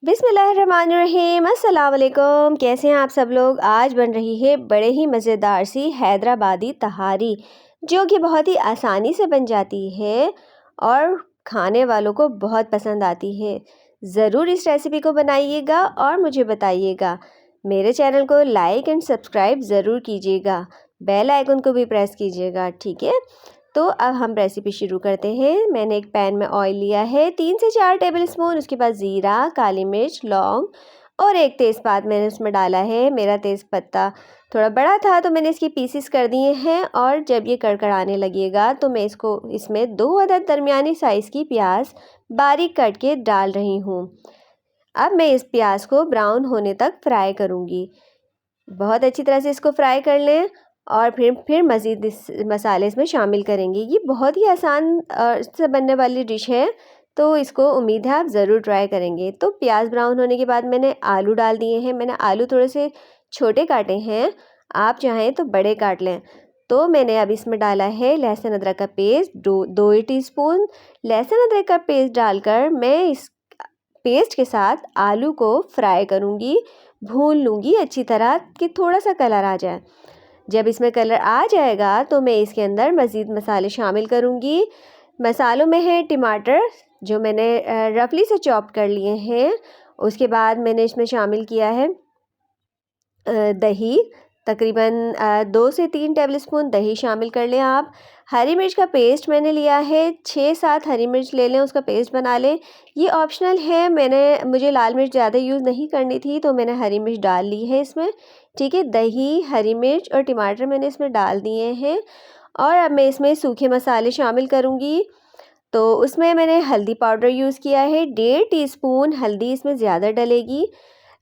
बिस्मिल्लाहिर्रहमानिर्रहीम। अस्सलाम वालेकुम। कैसे हैं आप सब लोग। आज बन रही है बड़े ही मज़ेदार सी हैदराबादी तहारी, जो कि बहुत ही आसानी से बन जाती है और खाने वालों को बहुत पसंद आती है। ज़रूर इस रेसिपी को बनाइएगा और मुझे बताइएगा। मेरे चैनल को लाइक एंड सब्सक्राइब ज़रूर कीजिएगा, बेल आइकन को भी प्रेस कीजिएगा, ठीक है। तो अब हम रेसिपी शुरू करते हैं। मैंने एक पैन में ऑयल लिया है 3 से 4 टेबल स्पून। उसके बाद ज़ीरा, काली मिर्च, लौंग और एक तेज़पात मैंने उसमें डाला है। मेरा तेज़पत्ता थोड़ा बड़ा था तो मैंने इसके पीसेस कर दिए हैं। और जब ये कड़कड़ाने लगेगा तो मैं इसमें 2 अदद दरमियानी साइज़ की प्याज बारीक काट के डाल रही हूँ। अब मैं इस प्याज को ब्राउन होने तक फ्राई करूँगी। बहुत अच्छी तरह से इसको फ्राई कर लें और फिर मज़ीद इस मसाले इसमें शामिल करेंगे। ये बहुत ही आसान से बनने वाली डिश है, तो इसको उम्मीद है आप ज़रूर ट्राई करेंगे। तो प्याज ब्राउन होने के बाद मैंने आलू डाल दिए हैं। मैंने आलू थोड़े से छोटे काटे हैं, आप चाहें तो बड़े काट लें। तो मैंने अब इसमें डाला है लहसुन अदरक का पेस्ट, 2 टीस्पून लहसुन अदरक का पेस्ट डालकर मैं इस पेस्ट के साथ आलू को फ्राई करूँगी, भून लूँगी अच्छी तरह कि थोड़ा सा कलर आ जाए। जब इसमें कलर आ जाएगा तो मैं इसके अंदर मज़ीद मसाले शामिल करूँगी। मसालों में है टमाटर, जो मैंने रफली से चॉप कर लिए हैं। उसके बाद मैंने इसमें शामिल किया है दही, तकरीबन 2 से 3 टेबलस्पून दही शामिल कर लें आप। हरी मिर्च का पेस्ट मैंने लिया है 6-7 हरी मिर्च ले लें, उसका पेस्ट बना लें। ये ऑप्शनल है, मुझे लाल मिर्च ज़्यादा यूज़ नहीं करनी थी तो मैंने हरी मिर्च डाल ली है इसमें, ठीक है। दही, हरी मिर्च और टमाटर मैंने इसमें डाल दिए हैं। और अब मैं इसमें सूखे मसाले शामिल करूँगी। तो उसमें मैंने हल्दी पाउडर यूज़ किया है 1.5 टीस्पून। हल्दी इसमें ज़्यादा डलेगी,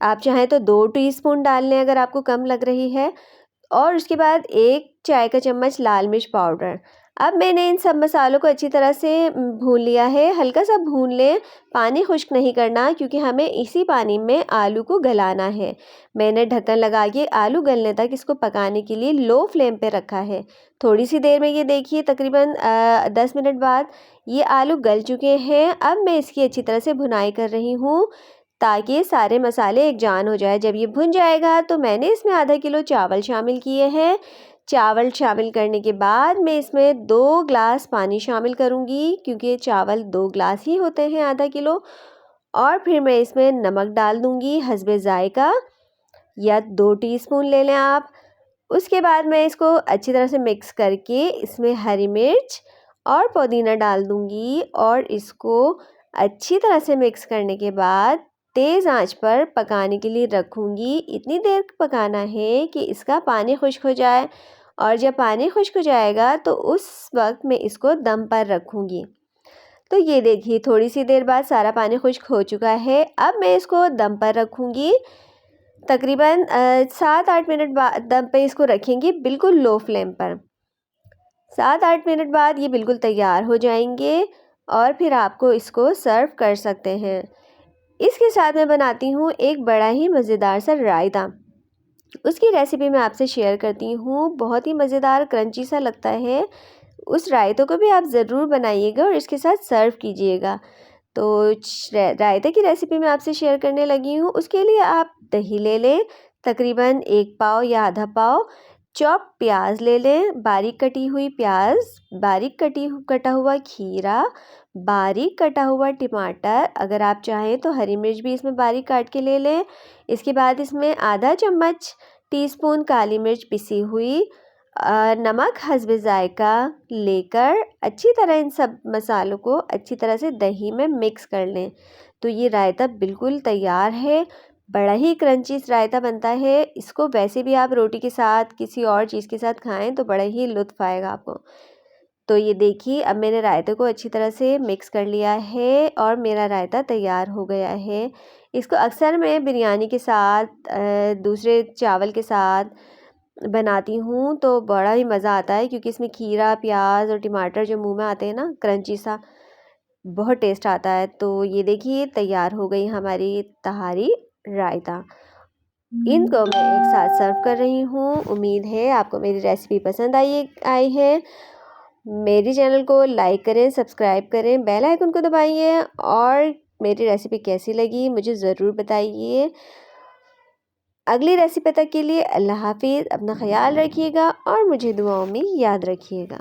आप चाहें तो 2 टीस्पून डाल लें अगर आपको कम लग रही है। और उसके बाद 1 चाय का चम्मच लाल मिर्च पाउडर। अब मैंने इन सब मसालों को अच्छी तरह से भून लिया है। हल्का सा भून लें, पानी खुश्क नहीं करना, क्योंकि हमें इसी पानी में आलू को गलाना है। मैंने ढक्कन लगा के आलू गलने तक इसको पकाने के लिए लो फ्लेम पे रखा है। थोड़ी सी देर में ये देखिए तकरीबन 10 मिनट बाद ये आलू गल चुके हैं। अब मैं इसकी अच्छी तरह से भुनाई कर रही हूँ ताकि सारे मसाले एक जान हो जाए। जब ये भुन जाएगा तो मैंने इसमें आधा किलो चावल शामिल किए हैं। चावल शामिल करने के बाद मैं इसमें 2 ग्लास पानी शामिल करूँगी, क्योंकि चावल 2 ग्लास ही होते हैं आधा किलो। और फिर मैं इसमें नमक डाल दूँगी हस्बे ज़ायका, या 2 टीस्पून ले लें आप। उसके बाद मैं इसको अच्छी तरह से मिक्स करके इसमें हरी मिर्च और पुदीना डाल दूँगी और इसको अच्छी तरह से मिक्स करने के बाद तेज़ आंच पर पकाने के लिए रखूँगी। इतनी देर पकाना है कि इसका पानी खुश्क हो जाए, और जब पानी खुश्क हो जाएगा तो उस वक्त मैं इसको दम पर रखूँगी। तो ये देखिए थोड़ी सी देर बाद सारा पानी खुश्क हो चुका है। अब मैं इसको दम पर रखूँगी, तकरीबन 7-8 मिनट बाद दम पे इसको रखेंगे बिल्कुल लो फ्लेम पर। 7-8 मिनट बाद ये बिल्कुल तैयार हो जाएंगे और फिर आपको इसको सर्व कर सकते हैं। इसके साथ मैं बनाती हूँ एक बड़ा ही मज़ेदार सा रायता। उसकी रेसिपी मैं आपसे शेयर करती हूँ। बहुत ही मज़ेदार क्रंची सा लगता है। उस रायते को भी आप ज़रूर बनाइएगा और इसके साथ सर्व कीजिएगा। तो रायते की रेसिपी मैं आपसे शेयर करने लगी हूँ। उसके लिए आप दही ले लें, तकरीबन 1 पाव या आधा पाव। चॉप प्याज ले लें, बारीक कटी हुई प्याज, बारीक कटा हुआ खीरा, बारीक कटा हुआ टमाटर, अगर आप चाहें तो हरी मिर्च भी इसमें बारीक काट के ले लें। इसके बाद इसमें आधा चम्मच टीस्पून काली मिर्च पिसी हुई, नमक हस्बे ज़ायका लेकर अच्छी तरह इन सब मसालों को अच्छी तरह से दही में मिक्स कर लें। तो ये रायता बिल्कुल तैयार है। बड़ा ही क्रंची रायता बनता है। इसको वैसे भी आप रोटी के साथ किसी और चीज़ के साथ खाएं तो बड़ा ही लुत्फ़ आएगा आपको। तो ये देखिए अब मैंने रायते को अच्छी तरह से मिक्स कर लिया है और मेरा रायता तैयार हो गया है। इसको अक्सर मैं बिरयानी के साथ, दूसरे चावल के साथ बनाती हूँ तो बड़ा ही मज़ा आता है, क्योंकि इसमें खीरा, प्याज और टमाटर जो मुंह में आते हैं ना क्रंची सा, बहुत टेस्ट आता है। तो ये देखिए तैयार हो गई हमारी तहारी रायता। इनको मैं एक साथ सर्व कर रही हूँ। उम्मीद है आपको मेरी रेसिपी पसंद आई है। मेरी चैनल को लाइक करें, सब्सक्राइब करें, बेल आइकन को दबाइए और मेरी रेसिपी कैसी लगी मुझे ज़रूर बताइए। अगली रेसिपी तक के लिए अल्लाह हाफ़िज़। अपना ख़याल रखिएगा और मुझे दुआओं में याद रखिएगा।